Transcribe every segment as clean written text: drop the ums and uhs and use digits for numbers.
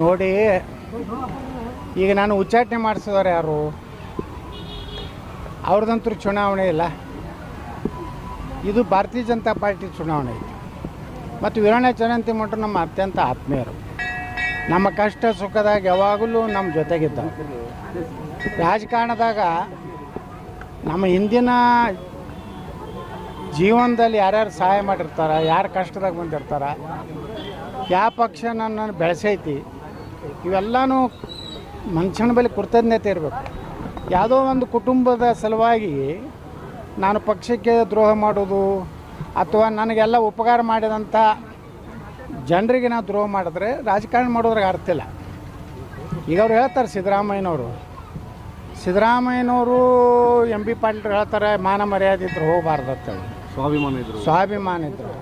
ನೋಡಿ, ಈಗ ನಾನು ಉಚ್ಚಾಟನೆ ಮಾಡಿಸಿದವ್ರು ಯಾರು? ಅವ್ರದಂತೂ ಚುನಾವಣೆ ಇಲ್ಲ. ಇದು ಭಾರತೀಯ ಜನತಾ ಪಾರ್ಟಿ ಚುನಾವಣೆ ಐತಿ. ಮತ್ತು ವೀರಣ್ಣ ಚರಂತಿಮಠರು ನಮ್ಮ ಅತ್ಯಂತ ಆತ್ಮೀಯರು. ನಮ್ಮ ಕಷ್ಟ ಸುಖದಾಗ ಯಾವಾಗಲೂ ನಮ್ಮ ಜೊತೆಗಿದ್ದ. ರಾಜಕಾರಣದಾಗ ನಮ್ಮ ಹಿಂದಿನ ಜೀವನದಲ್ಲಿ ಯಾರ್ಯಾರು ಸಹಾಯ ಮಾಡಿರ್ತಾರೆ, ಯಾರು ಕಷ್ಟದಾಗ ಬಂದಿರ್ತಾರೆ, ಯಾವ ಪಕ್ಷ ನನ್ನನ್ನು ಬೆಳೆಸೈತಿ, ಇವೆಲ್ಲನೂ ಮನುಷ್ಯನ ಬಳಿ ಕೃತಜ್ಞತೆ ಇರಬೇಕು. ಯಾವುದೋ ಒಂದು ಕುಟುಂಬದ ಸಲುವಾಗಿ ನಾನು ಪಕ್ಷಕ್ಕೆ ದ್ರೋಹ ಮಾಡೋದು ಅಥವಾ ನನಗೆಲ್ಲ ಉಪಕಾರ ಮಾಡಿದಂಥ ಜನರಿಗೆ ನಾವು ದ್ರೋಹ ಮಾಡಿದ್ರೆ ರಾಜಕಾರಣ ಮಾಡೋದ್ರಾಗ ಅರ್ಥ ಇಲ್ಲ. ಈಗ ಅವ್ರು ಹೇಳ್ತಾರೆ, ಸಿದ್ದರಾಮಯ್ಯನವರು ಎಂ ಬಿ ಪಾಟೀಲ್ ಹೇಳ್ತಾರೆ, ಮಾನ ಮರ್ಯಾದೆ ಇದ್ರು ಹೋಗಬಾರ್ದು ಅಂತೇಳಿ. ಸ್ವಾಭಿಮಾನ ಇದ್ರು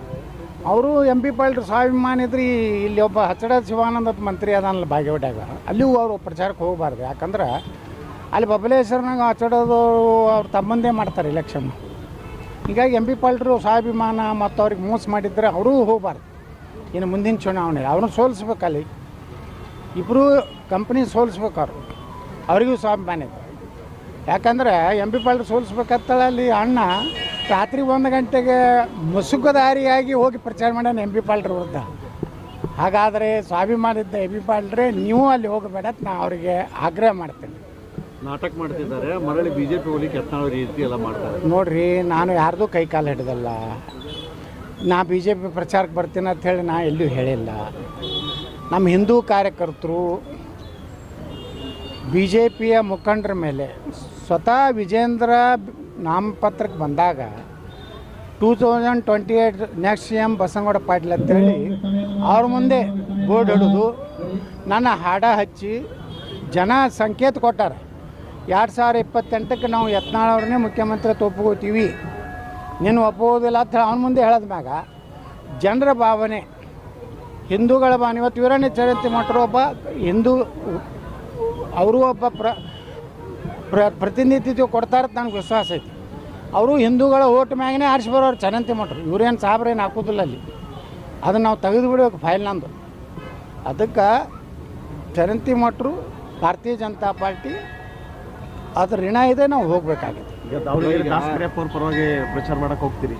ಅವರು ಎಂ ಬಿ ಪಾಟೀಲ್ ಸ್ವಾಭಿಮಾನ ಇದ್ರಿ. ಇಲ್ಲಿ ಒಬ್ಬ ಹಚ್ಚಡ ಶಿವಾನಂದ ಮಂತ್ರಿ ಅದನ್ನಲ್ಲ ಬಾಗೇವಾಡ್ಯಾಗ, ಅಲ್ಲಿಯೂ ಅವರು ಪ್ರಚಾರಕ್ಕೆ ಹೋಗಬಾರ್ದು. ಯಾಕಂದ್ರೆ ಅಲ್ಲಿ ಬಬಲೇಶ್ವರನಾಗ ಹಚ್ಚಡೋದು ಅವ್ರು ತಮ್ಮಂದೇ ಮಾಡ್ತಾರೆ ಎಲೆಕ್ಷನ್. ಹೀಗಾಗಿ ಎಂ ಬಿ ಪಾಟೀಲ್ರು ಸ್ವಾಭಿಮಾನ ಮತ್ತು ಅವ್ರಿಗೆ ಮೋಸ ಮಾಡಿದ್ರೆ ಅವರೂ ಹೋಗಬಾರ್ದು. ಇನ್ನು ಮುಂದಿನ ಚುನಾವಣೆ ಅವ್ರನ್ನ ಸೋಲಿಸ್ಬೇಕು. ಅಲ್ಲಿ ಇಬ್ಬರು ಕಂಪ್ನಿ ಸೋಲಿಸ್ಬೇಕು. ಅವ್ರಿಗೂ ಸ್ವಾಭಿಮಾನ ಇದೆ. ಯಾಕಂದ್ರೆ ಎಂ ಬಿ ಪಾಟೀಲ್ ಸೋಲಿಸ್ಬೇಕಂತೇಳಿ ಅಲ್ಲಿ ಅಣ್ಣ ರಾತ್ರಿ 1 ಗಂಟೆಗೆ ಮುಸುಕುದಾರಿಯಾಗಿ ಹೋಗಿ ಪ್ರಚಾರ ಮಾಡ್ಯಾನ ಎಂ ಬಿ ಪಾಟೀಲ್ ವಿರುದ್ಧ. ಹಾಗಾದರೆ ಸ್ವಾಭಿಮಾನ ಇದ್ದ ಎಂ ಬಿ ಪಾಟೀಲ್ರೆ ನೀವು ಅಲ್ಲಿ ಹೋಗಬೇಡ ಅಂತ ನಾ ಅವರಿಗೆ ಆಗ್ರಹ ಮಾಡ್ತೇನೆ. ನಾಟಕ ಮಾಡ್ತಿದ್ದಾರೆ, ಮರಳಿ ಬಿಜೆಪಿ ಹೋಗ್ಲಿಕ್ಕೆ ಯತ್ನಾಳ ರೀತಿ ಎಲ್ಲ ಮಾಡ್ತಾರೆ. ನೋಡ್ರಿ, ನಾನು ಯಾರ್ದು ಕೈ ಕಾಲು ಹಿಡ್ದಲ್ಲ. ನಾ ಬಿ ಜೆ ಪಿ ಪ್ರಚಾರಕ್ಕೆ ಬರ್ತೀನಿ ಅಂತ ಹೇಳಿ ನಾ ಎಲ್ಲೂ ಹೇಳಿಲ್ಲ. ನಮ್ಮ ಹಿಂದೂ ಕಾರ್ಯಕರ್ತರು ಬಿ ಜೆ ಪಿಯ ಮುಖಂಡರ ಮೇಲೆ ಸ್ವತಃ ವಿಜೇಂದ್ರ ನಾಮಪತ್ರಕ್ಕೆ ಬಂದಾಗ 2028 ನೆಕ್ಸ್ಟ್ CM ಬಸನಗೌಡ ಪಾಟೀಲ್ ಅಂತೇಳಿ ಅವ್ರ ಮುಂದೆ ಬೋರ್ಡ್ ಹಿಡಿದು ನನ್ನ ಹಾಡ ಹಚ್ಚಿ ಜನ ಸಂಕೇತ ಕೊಟ್ಟಾರೆ. 2028ಕ್ಕೆ ನಾವು ಯತ್ನಾಳ್ ಅವ್ರನ್ನೇ ಮುಖ್ಯಮಂತ್ರಿ ಒಪ್ಕೋತೀವಿ, ನೀನು ಒಪ್ಪೋದಿಲ್ಲ ಅಂತ ಹೇಳಿ ಅವನ ಮುಂದೆ ಹೇಳಿದ ಮ್ಯಾಗ ಜನರ ಭಾವನೆ, ಹಿಂದೂಗಳ ಭಾವನೆ. ಇವತ್ತು ವೀರಣ್ಣ ಚರಂತಿಮಠರು ಒಬ್ಬ ಹಿಂದೂ, ಅವರು ಒಬ್ಬ ಪ್ರತಿನಿಧಿತ್ವ ಕೊಡ್ತಾರೆ ಅಂತ ನನಗೆ ವಿಶ್ವಾಸ ಐತಿ. ಅವರು ಹಿಂದೂಗಳ ಓಟ್ ಮ್ಯಾಗನೇ ಆರಿಸಿ ಬರೋರು ಚರಂತಿಮಠರು. ಇವ್ರೇನು ಸಾಬ್ರೇನು ಹಾಕೋದಿಲ್ಲ ಅಲ್ಲಿ. ಅದನ್ನು ನಾವು ತೆಗೆದು ಬಿಡಬೇಕು ಫೈಲ್ ನಂದು. ಅದಕ್ಕೆ ಚರಂತಿಮಠರು ಭಾರತೀಯ ಜನತಾ ಪಾರ್ಟಿ ಅದ್ರ ಋಣ ಇದೆ, ನಾವು ಹೋಗಬೇಕಾಗಿದೆ. ಪರವಾಗಿ ಪ್ರಚಾರ ಮಾಡಕ್ಕೆ ಹೋಗ್ತೀರಿ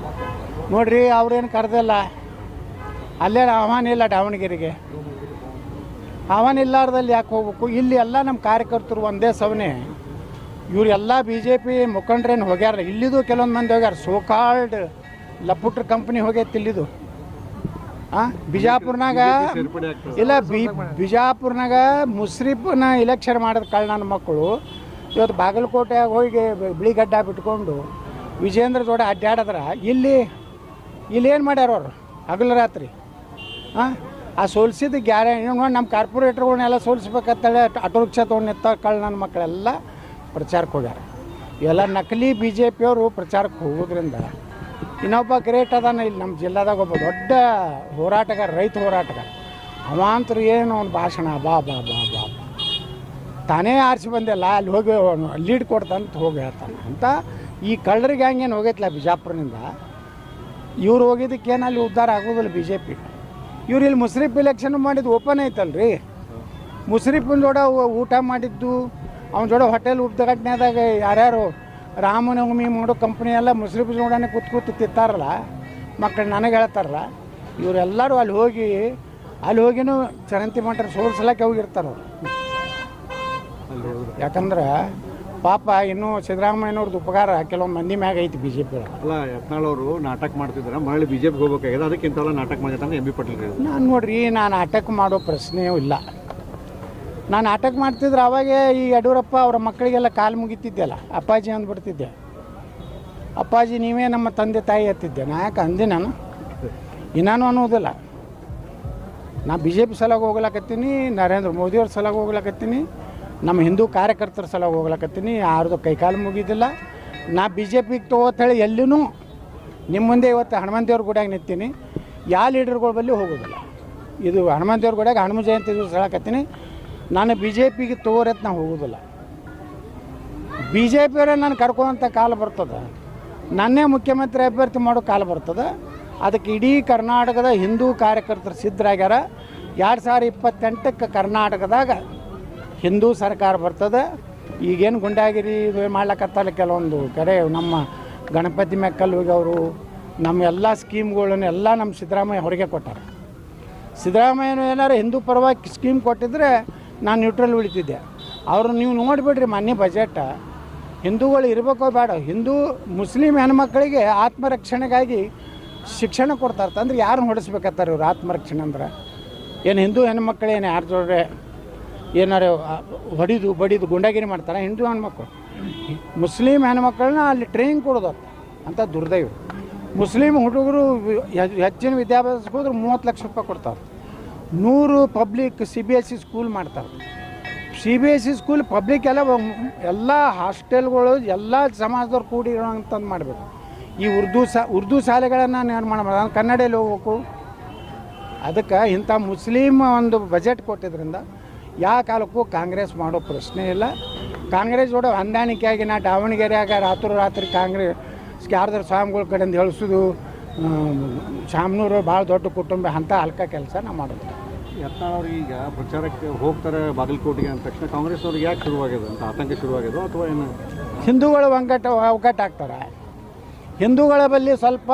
ನೋಡ್ರಿ, ಅವ್ರೇನು ಕರೆದಿಲ್ಲ. ಅಲ್ಲೇ ಆಹ್ವಾನ ಇಲ್ಲ ದಾವಣಗೆರೆಗೆ. ಆಹ್ವಾನ ಇಲ್ಲಾರ್ದಲ್ಲಿ ಯಾಕೆ ಹೋಗ್ಬೇಕು? ಇಲ್ಲಿ ಎಲ್ಲ ನಮ್ಮ ಕಾರ್ಯಕರ್ತರು ಒಂದೇ ಸವನೆ. ಇವರೆಲ್ಲ ಬಿ ಜೆ ಪಿ ಮುಖಂಡ್ರೇನು ಹೋಗ್ಯಾರ. ಇಲ್ಲಿದು ಕೆಲವೊಂದು ಮಂದಿ ಹೋಗ್ಯಾರ. ಸೋಕಾಲ್ಡ್ ಲಪುಟ್ರ ಕಂಪ್ನಿ ಹೋಗೈತಿ ಇಲ್ಲಿದು. ಬಿಜಾಪುರ್ನಾಗ ಇಲ್ಲ, ಬಿಜಾಪುರ್ನಾಗ ಮುಸ್ರಿಫ್ನ ಇಲೆಕ್ಷನ್ ಮಾಡಿದ ಕಾರಣ ನನ್ನ ಮಕ್ಕಳು ಇವತ್ತು ಬಾಗಲಕೋಟೆಯಾಗ ಹೋಗಿ ಬಿಳಿಗಡ್ಡ ಬಿಟ್ಕೊಂಡು ವಿಜೇಂದ್ರ ಜೋಡಿ ಅಡ್ಡಾಡಿದ್ರೆ ಇಲ್ಲೇನು ಮಾಡ್ಯಾರ ಅವರು ಹಗಲು ರಾತ್ರಿ. ಆ ಸೋಲಿಸಿದ ಗ್ಯಾರಂಟಿ ನೋಡಿ, ನಮ್ಮ ಕಾರ್ಪೊರೇಟರ್ಗಳನ್ನೆಲ್ಲ ಸೋಲಿಸ್ಬೇಕಂತೇಳಿ ಆಟೋ ರಿಕ್ಷಾ ತೊಗೊಂಡು ನಿಂತ ಕಳ್ಳ ನನ್ನ ಮಕ್ಕಳೆಲ್ಲ ಪ್ರಚಾರಕ್ಕೆ ಹೋಗ್ಯಾರ. ಇವೆಲ್ಲ ನಕಲಿ ಬಿ ಜೆ ಪಿಯವರು ಪ್ರಚಾರಕ್ಕೆ ಹೋಗೋದ್ರಿಂದ. ಇನ್ನೊಬ್ಬ ಗ್ರೇಟ್ ಅದಾನ ಇಲ್ಲಿ ನಮ್ಮ ಜಿಲ್ಲಾದಾಗ, ಒಬ್ಬ ದೊಡ್ಡ ಹೋರಾಟಗಾರ, ರೈತ ಹೋರಾಟಗಾರ. ಅವಾಂತರು ಏನು ಅವ್ನ ಭಾಷಣ ಬಾ ಬಾ ಬಾ ಬಾ ತಾನೇ ಆರಿಸಿ ಬಂದಿಲ್ಲ, ಅಲ್ಲಿ ಹೋಗಿ ಲೀಡ್ ಕೊಡ್ತಾನಂತ ಹೋಗಿ ಹೇಳ್ತಾನೆ ಅಂತ. ಈ ಕಳ್ಳರಿಗೆ ಹಂಗೇನು ಹೋಗೈತಿಲ್ಲ ಬಿಜಾಪುರನಿಂದ. ಇವ್ರು ಹೋಗಿದ್ದಕ್ಕೇನು ಅಲ್ಲಿ ಉದ್ಧಾರ ಆಗೋದಿಲ್ಲ ಬಿ ಜೆ ಪಿ. ಇವ್ರು ಇಲ್ಲಿ ಮುಸ್ರಿಫ್ ಇಲೆಕ್ಷನ್ ಮಾಡಿದ್ದು ಓಪನ್ ಐತಲ್ರಿ. ಮುಸ್ರಿಫಿನ ಜೋಡ ಊಟ ಮಾಡಿದ್ದು, ಅವನ ಜೋಡ ಹೋಟೆಲ್ ಉದ್ಘಾಟನೆದಾಗ ಯಾರ್ಯಾರು ರಾಮನವಮಿ ಮಾಡೋ ಕಂಪ್ನಿ ಎಲ್ಲ ಮುಸ್ರಿಫ್ ಜೋಡನೆ ಕೂತು ತಿಂತಾರಲ್ಲ ಮಕ್ಕಳು, ನನಗೆ ಹೇಳ್ತಾರಲ್ಲ. ಇವರೆಲ್ಲರೂ ಅಲ್ಲಿ ಹೋಗಿನೂ ಚರಂತಿಮಠರು ಸೋಲ್ಸಲಕ್ಕೆ ಹೋಗಿರ್ತಾರೆ ಅವರು. ಯಾಕಂದ್ರೆ ಪಾಪ ಇನ್ನೂ ಸಿದ್ದರಾಮಯ್ಯನವ್ರದ್ದು ಉಪಕಾರ ಕೆಲವೊಂದು ಮಂದಿ ಮ್ಯಾಗ ಐತಿ ಬಿ ಜೆ ಪಿ. ಅಲ್ಲ, ಯತ್ನಾಳ್ ಅವರು ನಾಟಕ ಮಾಡ್ತಿದ್ದಾರೆ, ಮರಳಿ ಬಿಜೆಪಿ ಹೋಗ್ಬೇಕಾಗಿದೆ, ಅದಕ್ಕಿಂತಲ್ಲ ನಾಟಕ ಮಾಡಿರ್ತಾನೆ ಎಂ ಬಿ ಪಾಟೀಲ್. ನಾನು ನೋಡ್ರಿ, ನಾನು ನಾಟಕ ಮಾಡೋ ಪ್ರಶ್ನೆಯೂ ಇಲ್ಲ. ನಾನು ನಾಟಕ ಮಾಡ್ತಿದ್ರೆ ಅವಾಗೇ ಈ ಯಡಿಯೂರಪ್ಪ ಅವರ ಮಕ್ಕಳಿಗೆಲ್ಲ ಕಾಲು ಮುಗಿತಿದ್ದೆಲ್ಲ, ಅಪ್ಪಾಜಿ ಅಂದ್ಬಿಡ್ತಿದ್ದೆ. ಅಪ್ಪಾಜಿ ನೀವೇ ನಮ್ಮ ತಂದೆ ತಾಯಿ ಎತ್ತಿದ್ದೆ. ನಾ ಯಾಕೆ ಅಂದೆ? ನಾನು ಇನ್ನೂ ಅನ್ನೋದಿಲ್ಲ. ನಾ ಬಿ ಜೆ ಪಿ ಸಲಾಗಿ ಹೋಗ್ಲಕತ್ತೀನಿ, ನರೇಂದ್ರ ಮೋದಿಯವ್ರ ಸಲಾಗಿ ಹೋಗ್ಲಕತ್ತೀನಿ, ನಮ್ಮ ಹಿಂದೂ ಕಾರ್ಯಕರ್ತರ ಸಲಾಗಿ ಹೋಗ್ಲಕತ್ತೀನಿ. ಯಾರ್ದು ಕೈಕಾಲು ಮುಗಿದಿಲ್ಲ. ನಾ ಬಿ ಜೆ ಪಿಗೆ ತಗೋತೇಳಿ ಎಲ್ಲಿನೂ ನಿಮ್ಮ ಮುಂದೆ ಇವತ್ತು ಹನುಮಂತೇವ್ರ ಗುಡಿಯಾಗ ನಿಂತೀನಿ. ಯಾವ ಲೀಡರ್ಗಳ ಬಳಿ ಹೋಗೋದಿಲ್ಲ. ಇದು ಹನುಮಂತೇವ್ರ ಗುಡಿಯಾಗ ಹನುಮ ಜಯಂತಿ ದಿವಸ ಹೇಳಕತ್ತೀನಿ. ನಾನು ಬಿ ಜೆ ಪಿಗೆ ತಗೋರತ್ ನಾ ಹೋಗೋದಿಲ್ಲ. ಬಿ ಜೆ ಪಿಯವರೇ ನಾನು ಕರ್ಕೊಳ್ಳೋಂಥ ಕಾಲ ಬರ್ತದೆ. ನನ್ನೇ ಮುಖ್ಯಮಂತ್ರಿ ಅಭ್ಯರ್ಥಿ ಮಾಡೋ ಕಾಲ ಬರ್ತದೆ. ಅದಕ್ಕೆ ಇಡೀ ಕರ್ನಾಟಕದ ಹಿಂದೂ ಕಾರ್ಯಕರ್ತರು ಸಿದ್ಧರಾಗ್ಯಾರ. 2028ಕ್ಕೆ ಕರ್ನಾಟಕದಾಗ ಹಿಂದೂ ಸರ್ಕಾರ ಬರ್ತದೆ. ಈಗೇನು ಗುಂಡಾಗಿರಿ ಇದು ಮಾಡ್ಲಕತ್ತಲ್ಲ ಕೆಲವೊಂದು ಕಡೆ ನಮ್ಮ ಗಣಪತಿ ಮೆಕ್ಕಲ್ ಹೋಗಿ ನಮ್ಮ ಎಲ್ಲ ಸ್ಕೀಮ್ಗಳನ್ನು ಎಲ್ಲ ನಮ್ಮ ಸಿದ್ದರಾಮಯ್ಯ ಹೊರಗೆ ಕೊಟ್ಟಾರೆ. ಸಿದ್ದರಾಮಯ್ಯನು ಏನಾರು ಹಿಂದೂ ಪರವಾಗಿ ಸ್ಕೀಮ್ ಕೊಟ್ಟಿದ್ರೆ ನಾನು ನ್ಯೂಟ್ರಲ್ ಉಳಿತಿದ್ದೆ. ಅವರು ನೀವು ನೋಡಿಬಿಡ್ರಿ ಮೊನ್ನೆ ಬಜೆಟ್, ಹಿಂದೂಗಳು ಇರಬೇಕೋ ಬೇಡ, ಮುಸ್ಲಿಂ ಹೆಣ್ಮಕ್ಳಿಗೆ ಆತ್ಮರಕ್ಷಣೆಗಾಗಿ ಶಿಕ್ಷಣ ಕೊಡ್ತಾರೆ. ಅಂದ್ರೆ ಯಾರನ್ನ ಹೊಡಿಸ್ಬೇಕತ್ತಾರೆ ಇವ್ರು? ಆತ್ಮರಕ್ಷಣೆ ಅಂದ್ರೆ ಏನು ಹಿಂದೂ ಹೆಣ್ಮಕ್ಳೇನು ಯಾರ ಜೋಡ್ರೆ ಏನಾರು ಬಡಿದು ಗುಂಡಾಗಿರಿ ಮಾಡ್ತಾರೆ ಹಿಂದೂ ಹೆಣ್ಮಕ್ಳು? ಮುಸ್ಲಿಂ ಹೆಣ್ಮಕ್ಳನ್ನ ಅಲ್ಲಿ ಟ್ರೈನಿಂಗ್ ಕೊಡೋದು ಅಂತ ದುರ್ದೈವ. ಮುಸ್ಲಿಂ ಹುಡುಗರು ಹೆಚ್ಚಿನ ವಿದ್ಯಾಭ್ಯಾಸಕ್ಕೆ ಹೋದ್ರೆ 30 ಲಕ್ಷ ರೂಪಾಯಿ ಕೊಡ್ತಾರೆ. 100 ಪಬ್ಲಿಕ್ CBSE ಸ್ಕೂಲ್ ಮಾಡ್ತಾರೆ. CBSE ಸ್ಕೂಲ್ ಪಬ್ಲಿಕ್ ಎಲ್ಲ ಹಾಸ್ಟೆಲ್ಗಳು ಎಲ್ಲ ಸಮಾಜದವ್ರು ಕೂಡಿರೋಂಥದ್ದು ಮಾಡಬೇಕು. ಈ ಉರ್ದು ಶಾಲೆಗಳನ್ನು ನಿರ್ಮಾಣ ಮಾಡೋದು, ಕನ್ನಡದಲ್ಲಿ ಹೋಗ್ಬೇಕು. ಅದಕ್ಕೆ ಇಂಥ ಮುಸ್ಲಿಮ್ ಒಂದು ಬಜೆಟ್ ಕೊಟ್ಟಿದ್ದರಿಂದ ಯಾವ ಕಾಲಕ್ಕೂ ಕಾಂಗ್ರೆಸ್ ಮಾಡೋ ಪ್ರಶ್ನೆ ಇಲ್ಲ. ಕಾಂಗ್ರೆಸ್ ಕೂಡ ಹೊಂದಾಣಿಕೆಯಾಗಿ ನಾ ದಾವಣಗೆರೆಯಾಗ ರಾತ್ರಿ ಕಾಂಗ್ರೆಸ್ ಯಾರ್ದಾರ ಸ್ವಾಮಿಗಳ ಕಡೆಯಿಂದ ಹೇಳಿಸೋದು, ಶಾಮನೂರು ಭಾಳ ದೊಡ್ಡ ಕುಟುಂಬ, ಅಂಥ ಹಲ್ಕ ಕೆಲಸ ನಾವು ಮಾಡೋದು. ಯತ್ನಾಳ್ ಈಗ ಪ್ರಚಾರಕ್ಕೆ ಹೋಗ್ತಾರೆ ಬಾಗಲಕೋಟೆಗೆ ಅಂದ ತಕ್ಷಣ ಕಾಂಗ್ರೆಸ್ ಅವ್ರಿಗೆ ಯಾಕೆ ಶುರುವಾಗಿದೆ ಅಂತ ಆತಂಕ ಶುರುವಾಗಿದೆ ಅಥವಾ ಏನು? ಹಿಂದೂಗಳು ಒಗ್ಗಟ್ಟಾಗ್ತಾರೆ. ಹಿಂದೂಗಳ ಬಳಿ ಸ್ವಲ್ಪ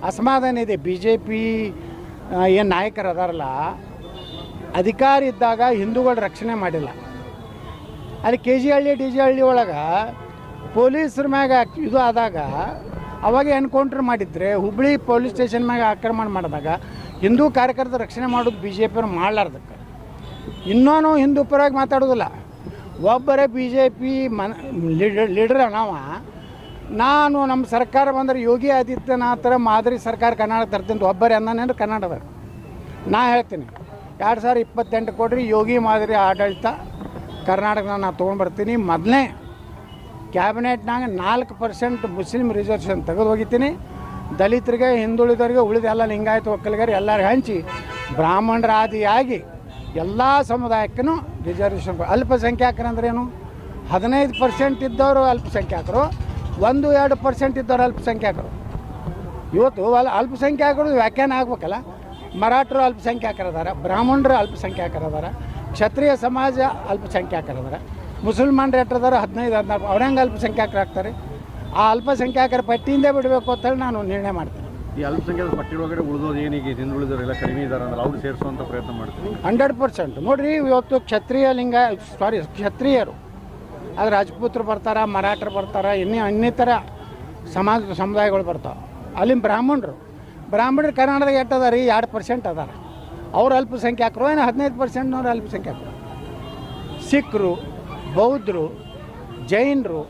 ಅಸಮಾಧಾನ ಇದೆ. BJP ಏನು ನಾಯಕರು ಅದಾರಲ್ಲ, ಅಧಿಕಾರ ಇದ್ದಾಗ ಹಿಂದೂಗಳ ರಕ್ಷಣೆ ಮಾಡಿಲ್ಲ. ಅಲ್ಲಿ KG ಹಳ್ಳಿ DG ಹಳ್ಳಿ ಒಳಗೆ ಪೊಲೀಸರ ಮ್ಯಾಗ ಇದು ಆದಾಗ ಅವಾಗ ಎನ್ಕೌಂಟ್ರ್ ಮಾಡಿದ್ರೆ, ಹುಬ್ಳಿ ಪೊಲೀಸ್ ಸ್ಟೇಷನ್ ಮ್ಯಾಗ ಆಕ್ರಮಣ ಮಾಡಿದಾಗ ಹಿಂದೂ ಕಾರ್ಯಕರ್ತರ ರಕ್ಷಣೆ ಮಾಡೋದು BJP ಅವ್ರು ಮಾಡಲಾರ್ದಕ್ಕೆ. ಇನ್ನೂ ಹಿಂದೂ ಪರವಾಗಿ ಮಾತಾಡೋದಿಲ್ಲ. ಒಬ್ಬರೇ BJP ಲೀಡರ್ ನಾನು ನಮ್ಮ ಸರ್ಕಾರ ಬಂದರೆ ಯೋಗಿ ಆದಿತ್ಯನಾಥರ ಮಾದರಿ ಸರ್ಕಾರ ಕರ್ನಾಟಕ ತರ್ತೀನಿ ಒಬ್ಬರೇ ಅಂದಾನೇನು ಕರ್ನಾಟಕದಾಗ. ನಾ ಹೇಳ್ತೀನಿ 2028 ಕೊಡ್ರಿ, ಯೋಗಿ ಮಾದರಿ ಆಡಳಿತ ಕರ್ನಾಟಕದಾಗ ನಾನು ತೊಗೊಂಡ್ಬರ್ತೀನಿ. ಮೊದಲನೇ ಕ್ಯಾಬಿನೆಟ್ನಾಗ 4% ಮುಸ್ಲಿಂ ರಿಸರ್ವೇಷನ್ ತೆಗೆದು ಹೋಗಿದ್ದೀನಿ. ದಲಿತರಿಗೆ, ಹಿಂದುಳಿದವರಿಗೆ, ಉಳಿದ ಎಲ್ಲ ಲಿಂಗಾಯತ ಒಕ್ಕಲಿಗರು ಎಲ್ಲರಿಗೆ ಹಂಚಿ ಬ್ರಾಹ್ಮಣರ ಆದಿಯಾಗಿ ಎಲ್ಲ ಸಮುದಾಯಕ್ಕೂ ರಿಸರ್ವೇಷನ್. ಅಲ್ಪಸಂಖ್ಯಾತರಂದ್ರೇನು? 15% ಇದ್ದವರು ಅಲ್ಪಸಂಖ್ಯಾತರು, 1-2% ಇದ್ದವರು ಅಲ್ಪಸಂಖ್ಯಾತರು. ಇವತ್ತು ಅಲ್ಪಸಂಖ್ಯಾತರು ವ್ಯಾಖ್ಯಾನ ಆಗ್ಬೇಕಲ್ಲ. ಮರಾಠರು ಅಲ್ಪಸಂಖ್ಯಾತರದಾರ, ಬ್ರಾಹ್ಮಣರು ಅಲ್ಪಸಂಖ್ಯಾತರದಾರ, ಕ್ಷತ್ರಿಯ ಸಮಾಜ ಅಲ್ಪಸಂಖ್ಯಾತರದಾರ, ಮುಸಲ್ಮಾನರು ಎಟ್ಟದಾರ 15-16. ಅವ್ರ ಹೆಂಗೆ ಅಲ್ಪಸಂಖ್ಯಾತರಾಗ್ತಾರೆ? ಆ ಅಲ್ಪಸಂಖ್ಯಾತರ ಪಟ್ಟಿಯಿಂದ ಬಿಡಬೇಕು ಅಂತೇಳಿ ನಾನು ನಿರ್ಣಯ ಮಾಡ್ತೀನಿ. ಈ ಅಲ್ಪಸಂಖ್ಯಾತ ಪಟ್ಟಿ ಒಳಗಡೆ ಉಳಿದೋದು ಏನೀಗ ಹಿಂದುಳಿದವರೆಲ್ಲ ಕಡಿಮೆ ಇದ್ದಾರೆ ಅಂದ್ರೆ ಅವ್ರು ಸೇರಿಸುವಂಥ ಪ್ರಯತ್ನ ಮಾಡ್ತೀನಿ. 100% ನೋಡಿರಿ. ಇವತ್ತು ಕ್ಷತ್ರಿಯರು ಅದು ರಾಜಪೂತರು ಬರ್ತಾರೆ, ಮರಾಠರು ಬರ್ತಾರೆ, ಇನ್ನಿತರ ಸಮುದಾಯಗಳು ಬರ್ತಾವೆ. ಅಲ್ಲಿ ಬ್ರಾಹ್ಮಣರು ಕರ್ನಾಟಕದಾಗ ಎಟ್ಟದಾರ? 2% ಅದಾರ. ಅವ್ರು ಅಲ್ಪಸಂಖ್ಯಾತರು. ಏನು 15% ಅಲ್ಪಸಂಖ್ಯಾತರು. ಸಿಖ್ರು, ಬೌದ್ಧರು, ಜೈನರು,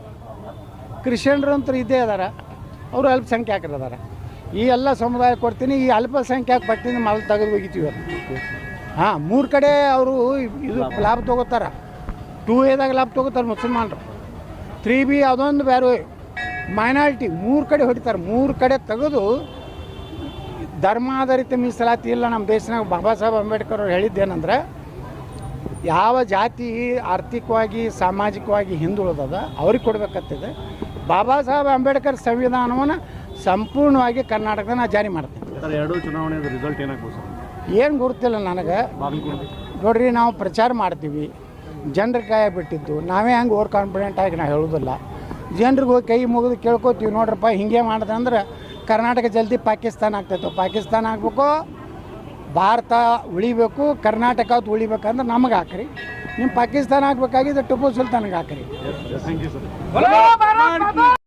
ಕ್ರಿಶ್ಚಿಯನ್ರು ಅಂತೂ ಇದ್ದೇ ಅದಾರ, ಅವರು ಅಲ್ಪಸಂಖ್ಯಾತರು ಅದಾರ. ಈ ಎಲ್ಲ ಸಮುದಾಯ ಕೊಡ್ತೀನಿ. ಈ ಅಲ್ಪಸಂಖ್ಯಾತ ಪಟ್ಟಿಯಿಂದ ಮೊದಲು ತೆಗೆದು ಹೋಗಿತೀವಿ. 3 ಕಡೆ ಅವರು ಇದು ಲಾಭ ತೊಗೋತಾರೆ. 2Aದಾಗ ಲಾಭ ತೊಗೋತಾರೆ ಮುಸಲ್ಮಾನರು. 3B ಅದೊಂದು ಬೇರೆ ಮೈನಾರಿಟಿ 3 ಕಡೆ ಹೊಡಿತಾರೆ. 3 ಕಡೆ ತೆಗೆದು ಧರ್ಮಾಧಾರಿತ ಮೀಸಲಾತಿ ಇಲ್ಲ ನಮ್ಮ ದೇಶನಾಗ. ಬಾಬಾ ಸಾಹೇಬ್ ಅಂಬೇಡ್ಕರ್ ಅವ್ರು ಹೇಳಿದ್ದೇನೆಂದ್ರೆ, ಯಾವ ಜಾತಿ ಆರ್ಥಿಕವಾಗಿ ಸಾಮಾಜಿಕವಾಗಿ ಹಿಂದುಳಿದದ ಅವ್ರಿಗೆ ಕೊಡಬೇಕಂತಿದೆ. ಬಾಬಾ ಸಾಹೇಬ್ ಅಂಬೇಡ್ಕರ್ ಸಂವಿಧಾನವನ್ನು ಸಂಪೂರ್ಣವಾಗಿ ಕರ್ನಾಟಕದ ನಾನು ಜಾರಿ ಮಾಡ್ತೀನಿ. ಎರಡೂ ಚುನಾವಣೆ ರಿಸಲ್ಟ್ ಏನಾಗ್ಬೋದು ಸರ್? ಏನು ಗೊತ್ತಿಲ್ಲ ನನಗೆ. ನೋಡ್ರಿ, ನಾವು ಪ್ರಚಾರ ಮಾಡ್ತೀವಿ, ಜನರ ಕೈ ಬಿಟ್ಟಿದ್ದು. ನಾವೇ ಹಂಗೆ ಓವರ್ ಕಾನ್ಫಿಡೆಂಟ್ ಆಗಿ ನಾವು ಹೇಳೋದಿಲ್ಲ. ಜನರಿಗೆ ಹೋಗಿ ಕೈ ಮುಗಿದು ಕೇಳ್ಕೊತೀವಿ, ನೋಡ್ರಪ್ಪ ಹಿಂಗೆ ಮಾಡಿದೆ ಅಂದ್ರೆ ಕರ್ನಾಟಕ ಜಲ್ದಿ ಪಾಕಿಸ್ತಾನ ಆಗ್ತೈತೆ. ಪಾಕಿಸ್ತಾನ ಆಗಬೇಕು, ಭಾರತ ಉಳಿಬೇಕು, ಕರ್ನಾಟಕ ಉಳಿಬೇಕಂದ್ರೆ ನಮಗೆ ಹಾಕ್ರಿ. ನಿಮ್ಮ ಪಾಕಿಸ್ತಾನ ಆಗಬೇಕಾಗಿದ್ದು ಟಿಪ್ಪು ಸುಲ್ತಾನ್ಗೆ ಹಾಕ್ರಿ. Thank you sir.